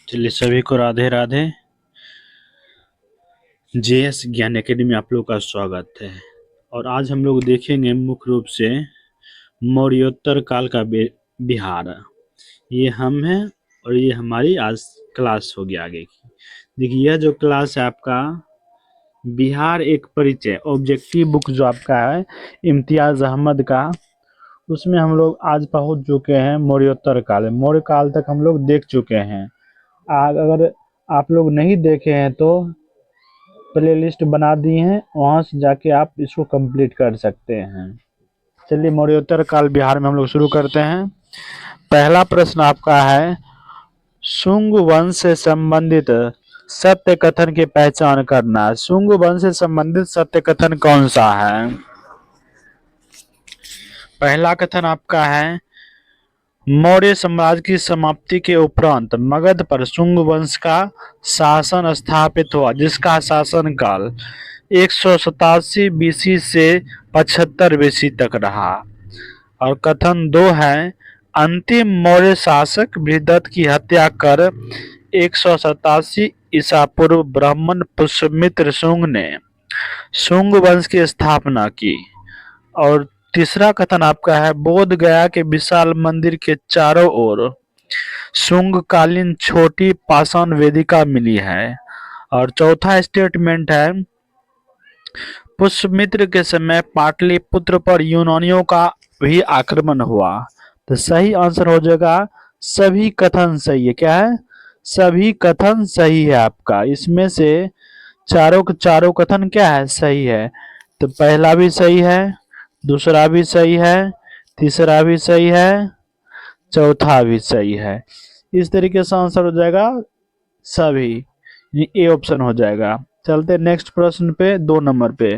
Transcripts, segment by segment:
चलिए सभी को राधे राधे। जेएस ज्ञान एकेडमी में आप लोग का स्वागत है। और आज हम लोग देखेंगे मुख्य रूप से मौर्योत्तर काल का बिहार। ये हम हैं और ये हमारी आज क्लास होगी आगे की। देखिए यह जो क्लास है आपका बिहार एक परिचय ऑब्जेक्टिव बुक जो आपका है इम्तियाज अहमद का, उसमें हम लोग आज पहुंच चुके हैं मौर्योत्तर काल। मौर्य काल तक हम लोग देख चुके हैं। अगर आप लोग नहीं देखे हैं तो प्ले लिस्ट बना दी है, वहां से जाके आप इसको कंप्लीट कर सकते हैं। चलिए मौर्योत्तर काल बिहार में हम लोग शुरू करते हैं। पहला प्रश्न आपका है, शुंग वंश से संबंधित सत्य कथन की पहचान करना। शुंग वंश से संबंधित सत्य कथन कौन सा है? पहला कथन आपका है, मौर्य साम्राज्य की समाप्ति के उपरांत मगध पर शुंग वंश का शासन स्थापित हुआ, जिसका शासन काल 187 बीसी से 75 बीसी तक रहा। और कथन 2 है, अंतिम मौर्य शासक बृहदत्त की हत्या कर 187 ईसा पूर्व ब्राह्मण पुष्यमित्र शुंग ने शुंग वंश की स्थापना की। और तीसरा कथन आपका है, बोध गया के विशाल मंदिर के चारों ओर शुंग कालीन छोटी पाषाण वेदिका मिली है। और चौथा स्टेटमेंट है, पुष्यमित्र के समय पाटलिपुत्र पर यूनानियों का भी आक्रमण हुआ। तो सही आंसर हो जाएगा सभी कथन सही है। क्या है? सभी कथन सही है आपका। इसमें से चारों के चारों कथन क्या है? सही है। तो पहला भी सही है, दूसरा भी सही है, तीसरा भी सही है, चौथा भी सही है। इस तरीके से आंसर हो जाएगा सभी, ए ऑप्शन हो जाएगा। चलते नेक्स्ट प्रश्न पे, 2 नंबर पे।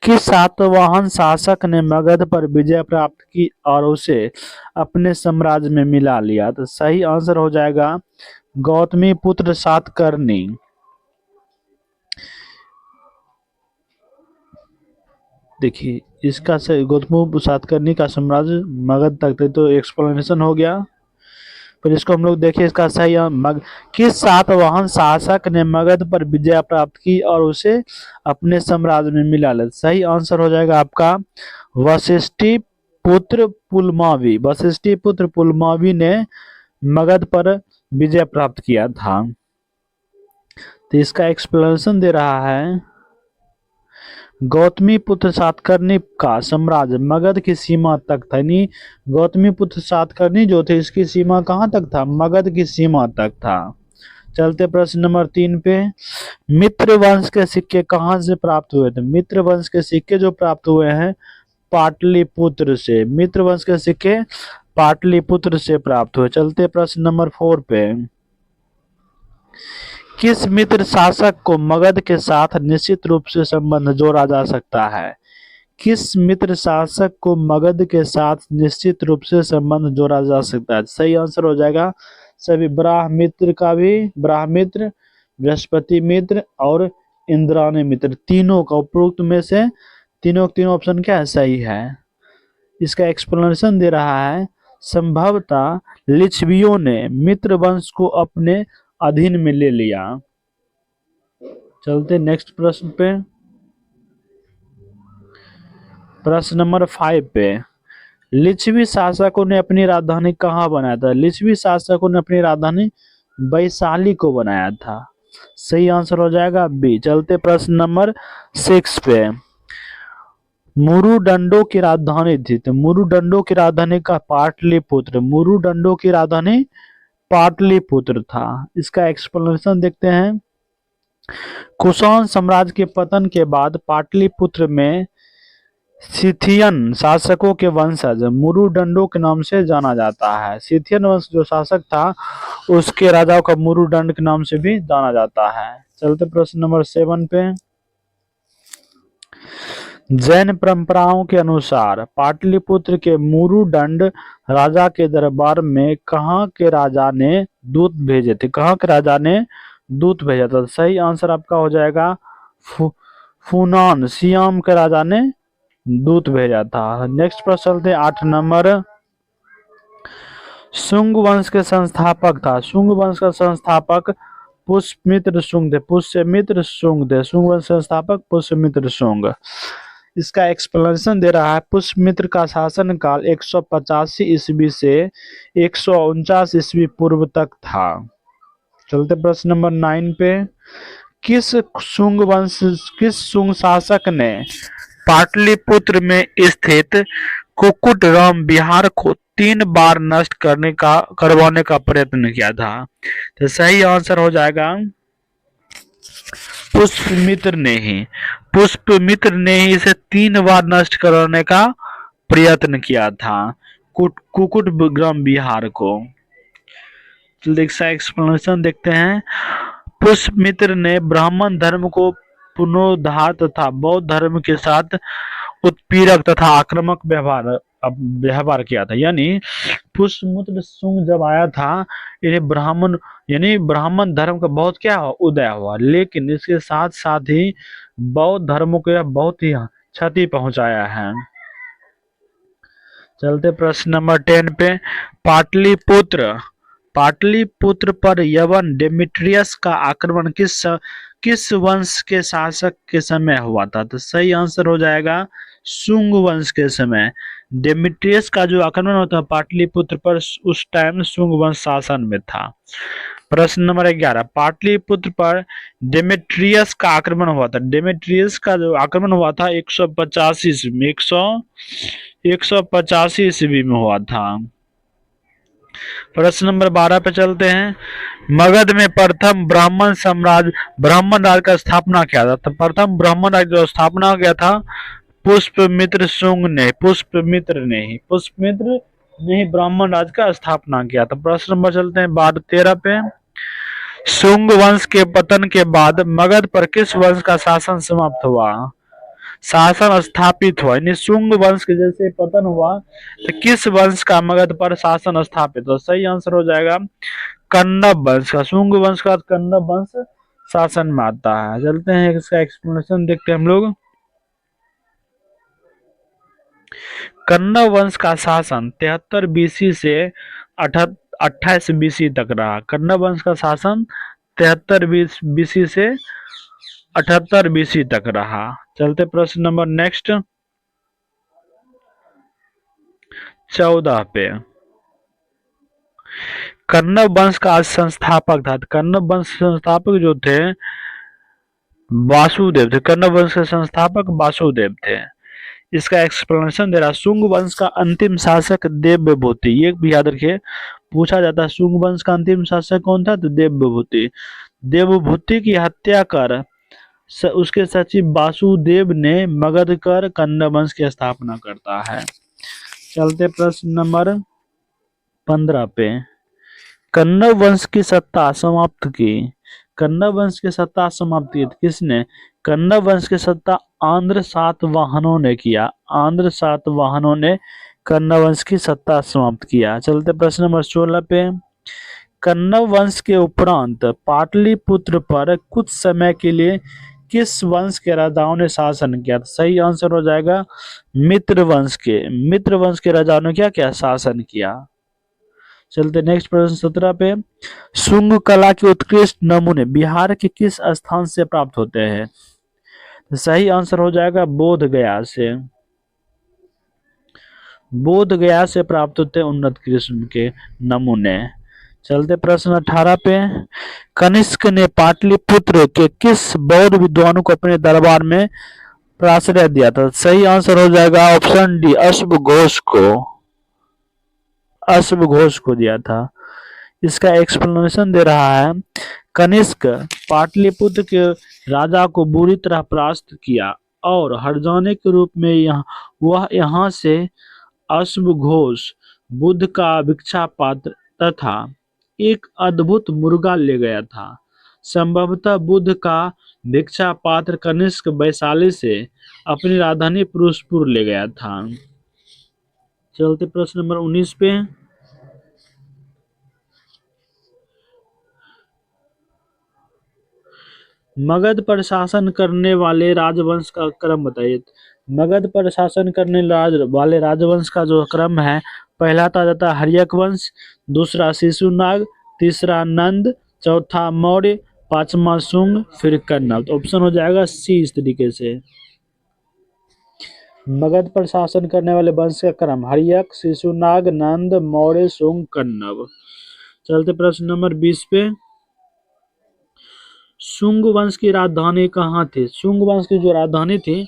किस सातवाहन शासक ने मगध पर विजय प्राप्त की और उसे अपने साम्राज्य में मिला लिया? तो सही आंसर हो जाएगा गौतमी पुत्र सातकर्णी। देखिए इसका से गौतमी सातकर्णी का साम्राज्य मगध तक थे, तो एक्सप्लेनेशन हो गया। फिर इसको हम लोग देखिए, इसका सही किस सातवाहन शासक ने मगध पर विजय प्राप्त की और उसे अपने साम्राज्य में मिला लिया? सही आंसर हो जाएगा आपका वशिष्ठी पुत्र पुलमावी। वशिष्ठी पुत्र पुलमावी ने मगध पर विजय प्राप्त किया था। तो इसका एक्सप्लेनेशन दे रहा है, गौतमी पुत्र सातकर्णी का साम्राज्य मगध की सीमा तक था। यानी गौतमी पुत्र सातकर्णी जो थे, इसकी सीमा कहाँ तक था? मगध की सीमा तक था। चलते प्रश्न नंबर 3 पे। मित्र वंश के सिक्के कहाँ से प्राप्त हुए थे? मित्र वंश के सिक्के जो प्राप्त हुए हैं पाटलिपुत्र से। मित्र वंश के सिक्के पाटलिपुत्र से प्राप्त हुए। चलते प्रश्न नंबर 4 पे। किस मित्र शासक को मगध के साथ निश्चित रूप से संबंध जोड़ा जा सकता है? किस मित्र शासक को मगध के साथ निश्चित रूप से संबंध जोड़ा जा सकता है? सही आंसर हो जाएगा सभी। ब्राह्मित्र का भी, ब्राह्मित्र, बृहस्पति मित्र और इंद्राणी मित्र, तीनों का उपरोक्त में से तीनों ऑप्शन क्या है? सही है। इसका एक्सप्लेनेशन दे रहा है, संभवतः लिच्छवियों ने मित्र वंश को अपने अधीन में ले लिया। चलते नेक्स्ट प्रश्न पे, प्रश्न नंबर 5 पे। लिच्छवी शासकों ने अपनी राजधानी कहाँ बनाया था? लिच्छवी शासकों ने अपनी राजधानी वैशाली को बनाया था। सही आंसर हो जाएगा बी। चलते प्रश्न नंबर 6 पे। मुरुडंडो की राजधानी थी, तो मुरुडंडो की राजधानी का पाटलिपुत्र। मुरुडंडो की राजधानी पाटलिपुत्र था। इसका एक्सप्लेनेशन देखते हैं, कुषाण साम्राज्य के पतन के बाद पाटलिपुत्र में सिथियन शासकों के वंशज मुरुडंडो के नाम से जाना जाता है। सिथियन वंश जो शासक था उसके राजाओं का मुरुडंड के नाम से भी जाना जाता है। चलते प्रश्न नंबर 7 पे। जैन परंपराओं के अनुसार पाटलिपुत्र के मुरुडंड राजा के दरबार में कहाँ के राजा ने दूत भेजे थे? कहाँ के राजा ने दूत भेजा था? सही आंसर आपका हो जाएगा फूनान, सियाम के राजा ने दूत भेजा था। नेक्स्ट प्रश्न चलते 8 नंबर। शुंग वंश के संस्थापक था। शुंग वंश का संस्थापक पुष्यमित्र शुंग थे। पुष्यमित्र शुंग थे। शुंग वंश संस्थापक पुष्यमित्र शुंग। इसका एक्सप्लेनेशन दे रहा है। पुष्यमित्र का शासन काल 185 ईस्वी से 149 ईस्वी पूर्व तक था। चलते प्रश्न नंबर 9 पे। किस शुंग शासक ने पाटलिपुत्र में स्थित कुक्कुटराम विहार को 3 बार नष्ट करवाने का प्रयत्न किया था? तो सही आंसर हो जाएगा पुष्यमित्र ने ही। पुष्यमित्र ने ही इसे 3 बार नष्ट करवाने का प्रयत्न किया था, कुक्कुटग्राम विहार को। एक्सप्लेनेशन देखते हैं। पुष्यमित्र ने ब्राह्मण धर्म को पुनरुद्धार तथा बौद्ध धर्म के साथ उत्पीड़क तथा आक्रामक व्यवहार किया था। यानी पुष्यमित्र शुंग जब आया था, इन्हें ब्राह्मण धर्म का बहुत क्या हुआ, उदय हुआ, लेकिन इसके साथ साथ ही बौद्ध धर्म को बहुत ही क्षति पहुंचाया है। चलते प्रश्न नंबर 10 पे। पाटलिपुत्र पर यवन डेमेट्रियस का आक्रमण किस वंश के शासक के समय हुआ था? तो सही आंसर हो जाएगा शुंग वंश के समय। डेमेट्रियस का जो आक्रमण होता है पाटलिपुत्र पर, उस टाइम शुंग वंश शासन में था। प्रश्न नंबर 11। पाटलिपुत्र पर डेमेट्रियस का आक्रमण हुआ था। डेमेट्रियस का जो आक्रमण हुआ था 185 ईस्वी में, 185 ईस्वी में हुआ था। प्रश्न नंबर 12 पे चलते हैं। मगध में प्रथम ब्राह्मण राज का स्थापना किया था। तो प्रथम ब्राह्मण राज का स्थापना किया था पुष्यमित्र शुंग ने। पुष्यमित्र ने ही ब्राह्मण राज का स्थापना किया था। प्रश्न नंबर चलते हैं 13 पे। शुंग वंश के पतन के बाद मगध पर किस वंश का शासन समाप्त हुआ, शासन स्थापित हुआ? यानी शुंग वंश के जैसे पतन हुआ तो किस वंश का मगध पर शासन स्थापित हुआ? सही आंसर हो जाएगा कण्व वंश का। शुंग वंश का कण्व वंश शासन में आता है। चलते हैं इसका एक्सप्लेनेशन देखते हैं हम लोग। कण्व वंश का शासन 73 बीसी से 28 बीसी तक रहा। कण्व वंश का शासन 73 बीसी से 78 बीसी तक रहा। चलते प्रश्न नंबर नेक्स्ट 14 पे। कण्व वंश का संस्थापक था। कण्व वंश संस्थापक जो थे वासुदेव थे। कण्व वंश के संस्थापक वासुदेव थे। इसका एक्सप्लेनेशन दे रहा। शुंग वंश का अंतिम शासक देवभूति। ये भी याद रखिए, पूछा जाता है शुंग वंश का अंतिम शासक कौन था? तो देवभूति। देवभूति की हत्या कर उसके सचिव वासुदेव ने मगध कर कण्व वंश की स्थापना करता है। चलते प्रश्न नंबर 15 पे। कण्व वंश की सत्ता समाप्त की। कण्व वंश की सत्ता समाप्त की किसने? कण्व वंश की सत्ता आंध्र सातवाहनों ने किया। आंध्र सातवाहनों ने कण्व वंश की सत्ता समाप्त किया। चलते प्रश्न नंबर 16 पे। कण्व वंश के उपरांत पाटलिपुत्र पर कुछ समय के लिए किस वंश के राजाओं ने शासन किया? सही आंसर हो जाएगा मित्र वंश के राजाओं ने क्या किया? शासन किया। चलते नेक्स्ट प्रश्न 17 पे। शुंग कला के उत्कृष्ट नमूने बिहार के किस स्थान से प्राप्त होते हैं? सही आंसर हो जाएगा बोध गया से। बोध गया से प्राप्त होते हैं उन्नत किस्म के नमूने। चलते प्रश्न 18 पे। कनिष्क ने पाटलिपुत्र के किस बौद्ध विद्वानों को अपने दरबार में प्राश्रय दिया था? सही आंसर हो जाएगा ऑप्शन डी अश्व घोष को दिया था। इसका एक्सप्लेनेशन दे रहा है। कनिष्क पाटलिपुत्र के राजा को बुरी तरह परास्त किया और हर्जाने के रूप में यहाँ से अश्व घोष बुद्ध का भिक्षा पात्र तथा एक अद्भुत मुर्गा ले गया था। संभवतः बुद्ध का भिक्षा पात्र कनिष्क वैशाली से अपनी राजधानी फिरोजपुर ले गया था। चलते प्रश्न नंबर 19 पे। मगध पर शासन करने वाले राजवंश का क्रम बताइए। मगध पर शासन करने वाले राजवंश का जो क्रम है पहला था जाता है हर्यक वंश, दूसरा शिशुनाग, तीसरा नंद, चौथा मौर्य, पांचवा शुंग, फिर कन्नव। तो ऑप्शन हो जाएगा सी इस तरीके से। मगध पर शासन करने वाले वंश का क्रम हर्यक, शिशुनाग, नंद, मौर्य, शुंग, कन्नव। चलते प्रश्न नंबर 20 पे। शुंग वंश की राजधानी कहाँ थी? शुंग वंश की जो राजधानी थी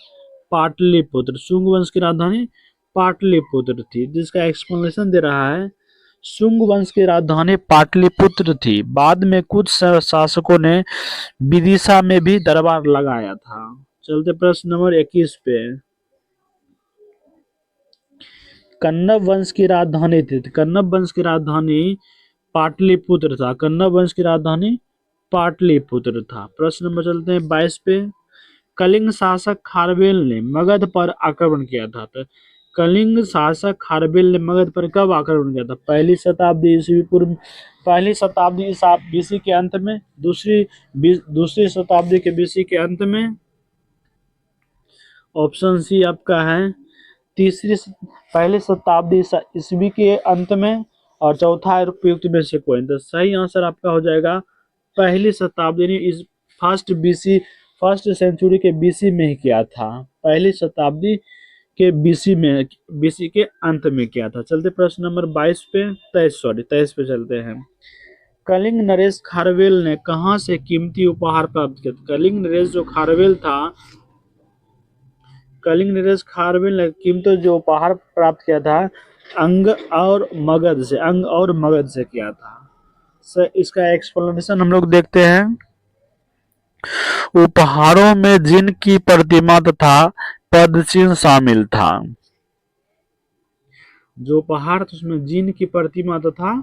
पाटलिपुत्र। शुंग वंश की राजधानी पाटलिपुत्र थी, जिसका एक्सप्लेनेशन दे रहा है। शुंग वंश की राजधानी पाटलिपुत्र थी। बाद में कुछ शासकों ने विदिशा में भी दरबार लगाया था। चलते प्रश्न नंबर 21 पे। कन्नव वंश की राजधानी थी। कन्नव वंश की राजधानी पाटलिपुत्र था। कन्नव वंश की राजधानी पाटलिपुत्र था। प्रश्न नंबर चलते हैं 22 पे। कलिंग शासक खारवेल ने मगध पर आक्रमण किया था। तो कलिंग शासक खारवेल ने मगध पर कब आक्रमण किया था? पहली शताब्दी ईस्वी पूर्व, पहली शताब्दी बीसी के अंत में, दूसरी शताब्दी के बीसी के अंत में। ऑप्शन सी आपका है पहली शताब्दी ईस्वी के अंत में, और चौथा उपयुक्त में से कोई। तो सही आंसर आपका हो जाएगा पहली शताब्दी ने इस फर्स्ट सेंचुरी के बीसी में ही किया था। पहली शताब्दी के बीसी के अंत में किया था। चलते प्रश्न नंबर 22 पे, 23 पे चलते हैं। कलिंग नरेश खारवेल ने कहां से कीमती उपहार प्राप्त किया? कलिंग नरेश जो खारवेल था, कलिंग नरेश खारवेल ने कीमती जो उपहार प्राप्त किया था अंग और मगध से किया था। सर इसका एक्सप्लेनेशन हम लोग देखते हैं। उपहारों में जिनकी प्रतिमा तथा पदचिन्ह शामिल था। जो उपहार था उसमें जिन की प्रतिमा तथा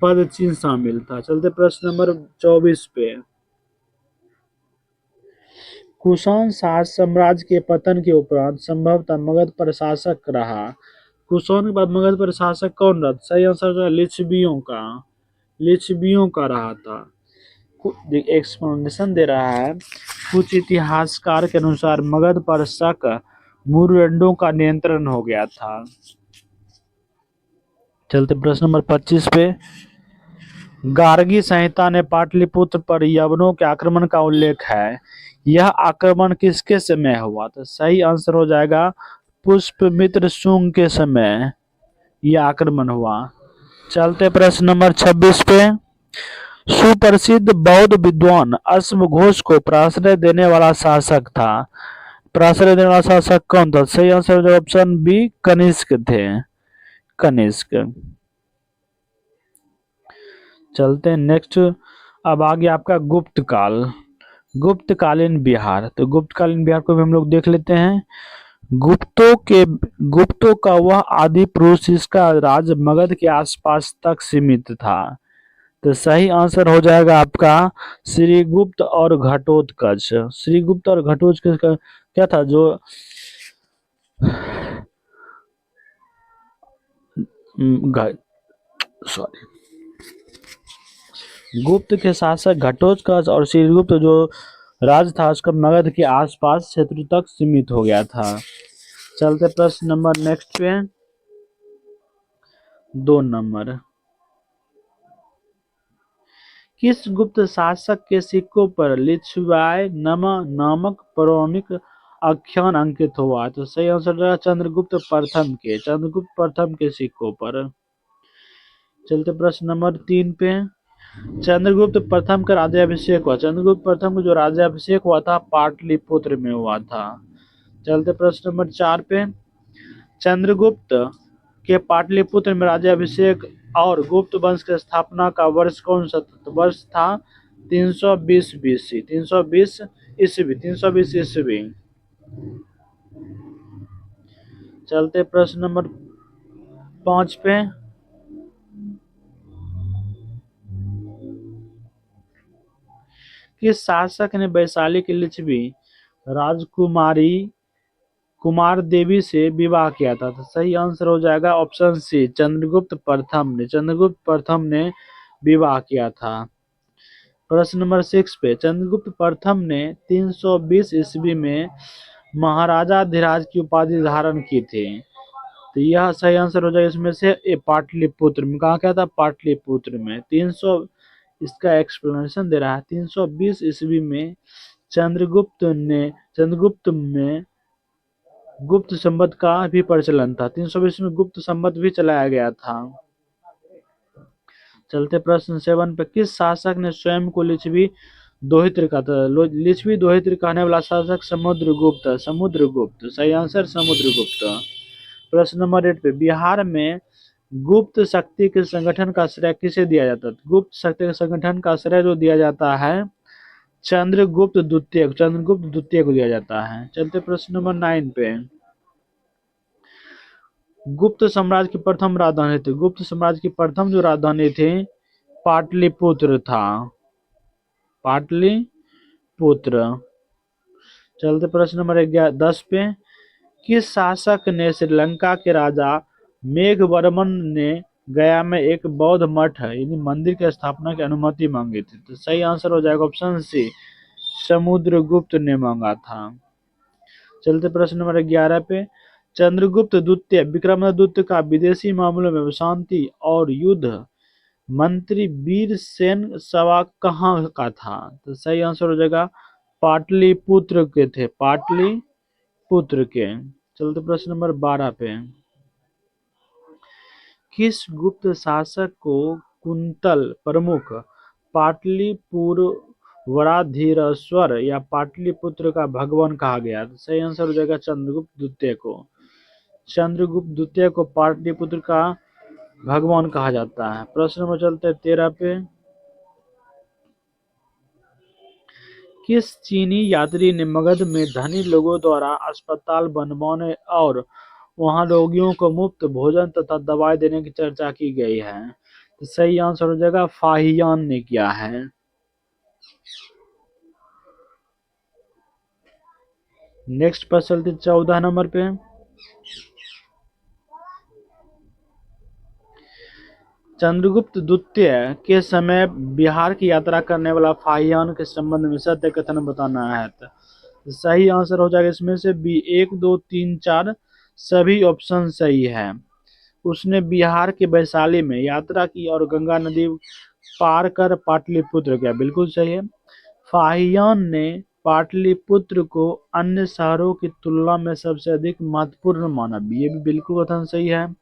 पदचिन्ह शामिल था। चलते प्रश्न नंबर 24 पे। कुषाण साम्राज्य के पतन के उपरांत संभवतः मगध पर शासक रहा। कुषाण के बाद मगध पर शासक कौन रहा? सही आंसर लिच्छवियों का रहा था। एक्सप्लेनेशन दे रहा है। कुछ इतिहासकार के अनुसार मगध पर शक मुर्रेडों का नियंत्रण हो गया था। चलते प्रश्न नंबर 25 पे। गार्गी संहिता ने पाटलिपुत्र पर यवनों के आक्रमण का उल्लेख है। यह आक्रमण किसके समय हुआ? तो सही आंसर हो जाएगा पुष्यमित्र शुंग के समय यह आक्रमण हुआ। चलते प्रश्न नंबर 26 पे। सुप्रसिद्ध बौद्ध विद्वान अश्वघोष को प्राश्रय देने वाला शासक था। प्राश्रय देने वाला शासक कौन था? सही आंसर ऑप्शन बी कनिष्क थे। कनिष्क। चलते हैं नेक्स्ट। अब आगे आपका गुप्त काल, गुप्तकालीन बिहार। तो गुप्तकालीन बिहार को भी हम लोग देख लेते हैं। गुप्तों का वह आदि पुरुष जिसका राज मगध के आसपास तक सीमित था। तो सही आंसर हो जाएगा आपका श्रीगुप्त और घटोत्कच। श्रीगुप्त और घटोत्कच का क्या था? जो सॉरी, गुप्त के शासक घटोत्कच और श्रीगुप्त जो राज था उसका मगध के आसपास क्षेत्र तक सीमित हो गया था। चलते प्रश्न नंबर नेक्स्ट पे 2 नंबर। किस गुप्त शासक के सिक्कों पर लिच्छवाय नामक पौराणिक आख्यान अंकित हुआ? तो सही आंसर है चंद्रगुप्त प्रथम के सिक्कों पर। चलते प्रश्न नंबर 3 पे। चंद्रगुप्त प्रथम का राज्याभिषेक हुआ। चंद्रगुप्त प्रथम का जो राज्याभिषेक हुआ था पाटलिपुत्र में हुआ था। चलते प्रश्न नंबर 4 पे। चंद्रगुप्त के पाटलिपुत्र में राज्याभिषेक और गुप्त वंश की स्थापना का वर्ष कौन सा वर्ष था? 320 बीसी, 320 ईस्वी। चलते प्रश्न नंबर 5 पे। किस शासक ने वैशाली की लिच्छवी राजकुमारी कुमार देवी से विवाह किया था? तो सही आंसर हो जाएगा ऑप्शन सी चंद्रगुप्त प्रथम ने विवाह किया था। प्रश्न नंबर 6 पे। चंद्रगुप्त प्रथम ने 320 ईस्वी में महाराजा धीराज की उपाधि धारण की थी। तो यह सही आंसर हो जाएगा इसमें से ए, पाटलिपुत्र में। कहा क्या था? पाटलिपुत्र में। 300, इसका एक्सप्लेनेशन दे रहा है। 320 ईस्वी में चंद्रगुप्त में गुप्त संवत का भी प्रचलन था। 320 में गुप्त संवत भी चलाया गया था। चलते प्रश्न 7 पे। किस शासक ने स्वयं को लिच्छवी दोहित्र कहा था? लिच्छवी दोहित्र कहने वाला शासक समुद्रगुप्त। समुद्रगुप्त सही आंसर, समुद्रगुप्त। प्रश्न नंबर 8 पे। बिहार में गुप्त शक्ति के संगठन का श्रेय किसे दिया जाता है? गुप्त शक्ति के संगठन का श्रेय जो दिया जाता है चंद्रगुप्त द्वितीय, चंद्रगुप्त द्वितीय को दिया जाता है। चलते प्रश्न नंबर 9 पे। गुप्त साम्राज्य की प्रथम राजधानी थी। गुप्त साम्राज्य की प्रथम जो राजधानी थी पाटलिपुत्र था। पाटलिपुत्र। चलते प्रश्न नंबर 10 पे। किस शासक ने श्रीलंका के राजा मेघवर्मन ने गया में एक बौद्ध मठ यानी मंदिर की स्थापना की अनुमति मांगी थी? तो सही आंसर हो जाएगा ऑप्शन सी, समुद्रगुप्त ने मांगा था। चलते प्रश्न नंबर 11 पे। चंद्रगुप्त द्वितीय विक्रमादित्य का विदेशी मामलों में शांति और युद्ध मंत्री वीरसेन सवा कहाँ का था? तो सही आंसर हो जाएगा पाटलिपुत्र के थे, पाटलिपुत्र के। चलते प्रश्न नंबर 12 पे। किस गुप्त शासक को कुंतल प्रमुख पाटलिपुरवराधीश्वर या पाटलिपुत्र का भगवान कहा गया? तो सही आंसर हो जाएगा चंद्रगुप्त द्वितीय को। चंद्रगुप्त द्वितीय को पाटलिपुत्र का भगवान कहा जाता है। प्रश्न नंबर चलते हैं 13 पे। किस चीनी यात्री ने मगध में धनी लोगों द्वारा अस्पताल बनवाने और वहां रोगियों को मुफ्त भोजन तथा दवाई देने की चर्चा की गई है? तो सही आंसर हो जाएगा फाहियान ने किया है। नेक्स्ट पर चलते 14 नंबर पे। चंद्रगुप्त द्वितीय के समय बिहार की यात्रा करने वाला फाहियान के संबंध में सत्य कथन बताना है। तो सही आंसर हो जाएगा इसमें से बी, 1 2 3 4 सभी ऑप्शन सही है। उसने बिहार के वैशाली में यात्रा की और गंगा नदी पार कर पाटलिपुत्र गया, बिल्कुल सही है। फाहियान ने पाटलिपुत्र को अन्य शहरों की तुलना में सबसे अधिक महत्वपूर्ण माना, ये भी बिल्कुल कथन सही है।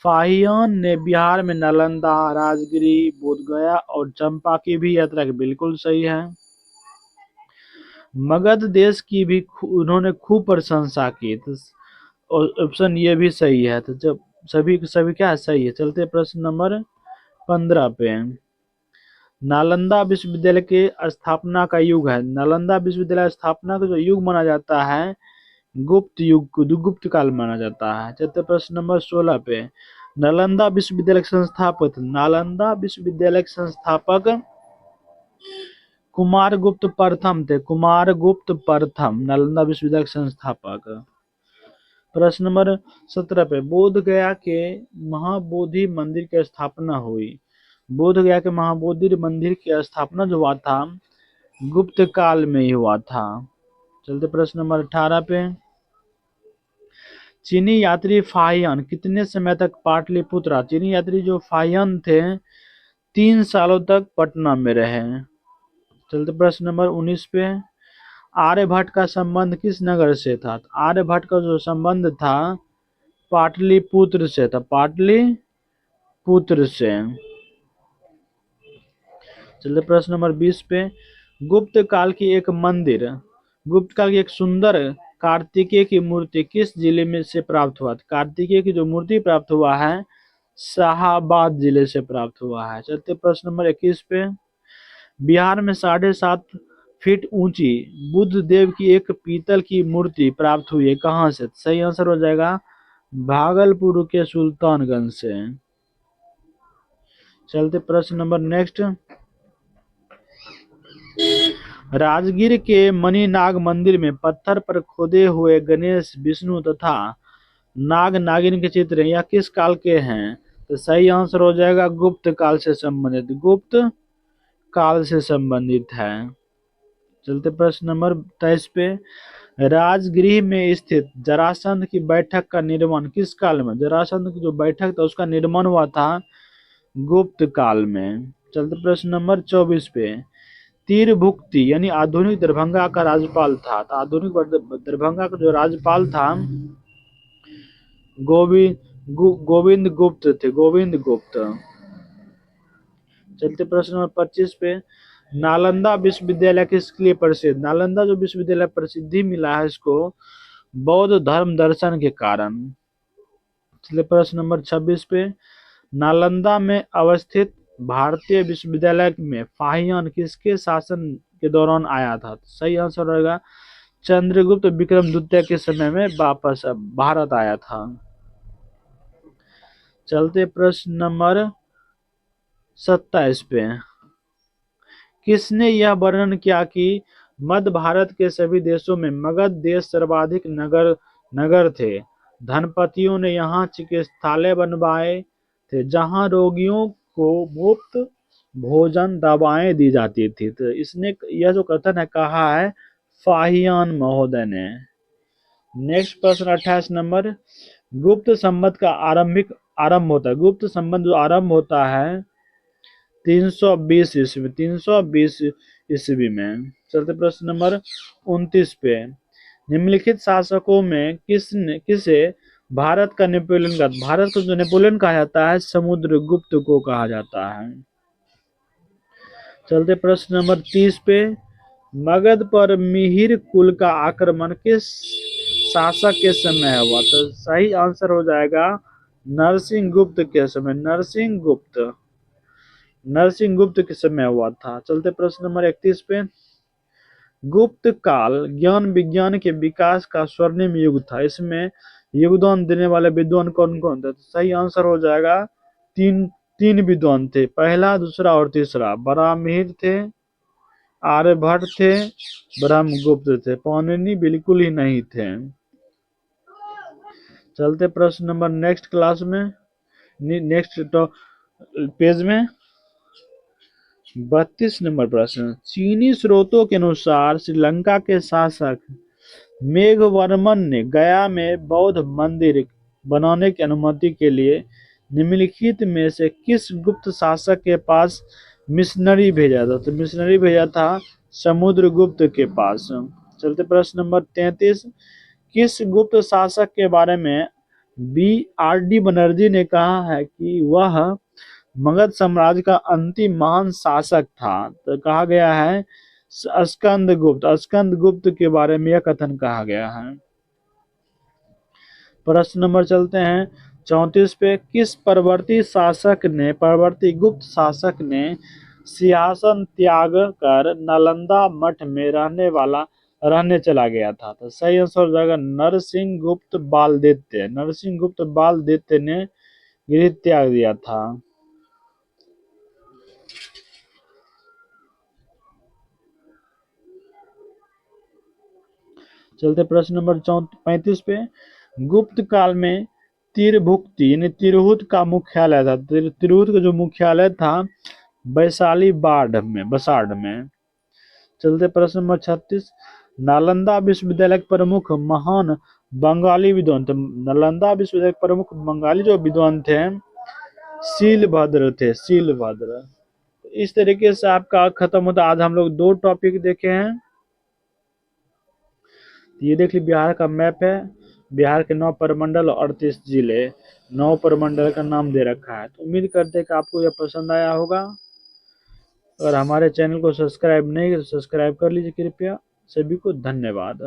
फाहियान ने बिहार में नालंदा, राजगिरी, बोधगया और चंपा की भी यात्रा की, बिल्कुल सही है। मगध देश की भी उन्होंने खूब प्रशंसा की, तो ऑप्शन ये भी सही है। तो जब सभी क्या सही है। चलते प्रश्न नंबर 15 पे। नालंदा विश्वविद्यालय के स्थापना का युग है। नालंदा विश्वविद्यालय स्थापना का जो युग माना जाता है गुप्त युग को, गुप्त काल माना जाता है। चलते प्रश्न नंबर 16 पे। नालंदा विश्वविद्यालय के संस्थापक, नालंदा विश्वविद्यालय के संस्थापक कुमारगुप्त प्रथम थे। कुमारगुप्त प्रथम नालंदा विश्वविद्यालय के संस्थापक। प्रश्न नंबर 17 पे। बोध गया के महाबोधि मंदिर की स्थापना हुई। बोध गया के महाबोधि मंदिर की स्थापना जो हुआ था गुप्त काल में ही हुआ था। चलते प्रश्न नंबर 18 पे। चीनी यात्री फाहियान कितने समय तक पाटलिपुत्र? चीनी यात्री जो फाहियान थे 3 सालों तक पटना में रहे। चलते प्रश्न नंबर 19 पे। आर्यभट्ट का संबंध किस नगर से था? आर्यभट्ट का जो संबंध था पाटलिपुत्र से था, पाटलिपुत्र से। चलिए प्रश्न नंबर 20 पे। गुप्त काल की एक मंदिर, गुप्त काल की एक सुंदर कार्तिकेय की मूर्ति किस जिले में से प्राप्त हुआ? कार्तिकेय की जो मूर्ति प्राप्त हुआ है शाहाबाद जिले से प्राप्त हुआ है। चलते प्रश्न नंबर 21 पे। बिहार में 7.5 फीट ऊंची बुद्ध देव की एक पीतल की मूर्ति प्राप्त हुई है, कहां से? सही आंसर हो जाएगा भागलपुर के सुल्तानगंज से। चलते प्रश्न नंबर नेक्स्ट। राजगीर के मणिनाग मंदिर में पत्थर पर खोदे हुए गणेश, विष्णु तथा नाग नागिन के चित्र या किस काल के हैं? तो सही आंसर हो जाएगा गुप्त काल से संबंधित, गुप्त काल से संबंधित है। चलते प्रश्न नंबर 23 पे। राजगृह में स्थित जरासंध की बैठक का निर्माण किस काल में? जरासंध की जो बैठक था उसका निर्माण हुआ था गुप्त काल में। चलते प्रश्न नंबर 24 पे। तीरभुक्ति यानी आधुनिक दरभंगा का राज्यपाल था। तो आधुनिक दरभंगा का जो राज्यपाल था गोविंद गुप्त थे, गोविंद गुप्त। चलते प्रश्न नंबर 25 पे। नालंदा विश्वविद्यालय किसके लिए प्रसिद्ध? नालंदा जो विश्वविद्यालय प्रसिद्धि मिला है इसको बौद्ध धर्म दर्शन के कारण। चलिए प्रश्न नंबर 26 पे। नालंदा में अवस्थित भारतीय विश्वविद्यालय में फाहियान किसके शासन के दौरान आया था? सही आंसर रहेगा चंद्रगुप्त विक्रम द्वितीय के समय में वापस भारत आया था। चलते प्रश्न नंबर 27 पे। किसने यह वर्णन किया कि मध्य भारत के सभी देशों में मगध देश सर्वाधिक नगर थे? धनपतियों ने यहाँ चिकित्सालय बनवाए थे जहाँ रोगियों को मुफ्त भोजन दवाएं दी जाती थी। तो इसने यह जो कथन है कहा है फाहियान महोदय ने। नेक्स्ट प्रश्न 28 नंबर। गुप्त संवत का आरंभ होता है, गुप्त संवत जो आरंभ होता है 320 ईस्वी, 320 ईस्वी में। चलते प्रश्न नंबर 29 पे। निम्नलिखित शासकों में किसे भारत का नेपोलियन का? भारत को जो नेपोलियन कहा जाता है समुद्रगुप्त को कहा जाता है। चलते प्रश्न नंबर 30 पे। मगध पर मिहिर कुल का आक्रमण किस शासक के समय हुआ? तो सही आंसर हो जाएगा नरसिंह गुप्त के समय, नरसिंह गुप्त के समय हुआ था। चलते प्रश्न नंबर 31 पे। गुप्त काल ज्ञान विज्ञान के विकास का स्वर्णिम युग था, इसमें योगदान देने वाले विद्वान कौन कौन थे? तो सही आंसर हो जाएगा तीन तीन विद्वान थे, पहला दूसरा और तीसरा। बरामिहिर थे, आर्यभट्ट थे, ब्रह्मगुप्त थे, पाणिनि बिल्कुल ही नहीं थे। चलते प्रश्न नंबर नेक्स्ट क्लास में, नेक्स्ट पेज में 32 नंबर प्रश्न। चीनी स्रोतों के अनुसार श्रीलंका के शासक मेघवर्मन ने गया में बौद्ध मंदिर बनाने की अनुमति के लिए निम्नलिखित में से किस गुप्त शासक के पास मिशनरी भेजा था? तो मिशनरी भेजा था समुद्रगुप्त के पास। चलते प्रश्न नंबर 33। किस गुप्त शासक के बारे में B.R.D. बनर्जी ने कहा है कि वह मगध साम्राज्य का अंतिम महान शासक था? तो कहा गया है स्कंदगुप्त के बारे में यह कथन कहा गया है। प्रश्न नंबर चलते हैं 34 पे। किस परवर्ती गुप्त शासक ने सिंहासन त्याग कर नालंदा मठ में रहने चला गया था? तो सही आंसर हो जाएगा नरसिंह गुप्त बालदित्य ने गृह त्याग दिया था। चलते प्रश्न नंबर 35 पे। गुप्त काल में तिरभुक्ति यानी तिरहुत का मुख्यालय था। तिरहुत का जो मुख्यालय था बसाड़ में। चलते प्रश्न नंबर 36। नालंदा विश्वविद्यालय के प्रमुख महान बंगाली विद्वान थे। नालंदा विश्वविद्यालय के प्रमुख बंगाली जो विद्वान थे शीलभद्र। इस तरीके से आपका खत्म होता। आज हम लोग 2 टॉपिक देखे हैं। ये देख ली बिहार का मैप है, बिहार के 9 प्रमंडल और 38 जिले, 9 प्रमंडल का नाम दे रखा है। तो उम्मीद करते हैं कि आपको यह पसंद आया होगा। अगर हमारे चैनल को सब्सक्राइब नहीं किया तो सब्सक्राइब कर लीजिए कृपया। सभी को धन्यवाद।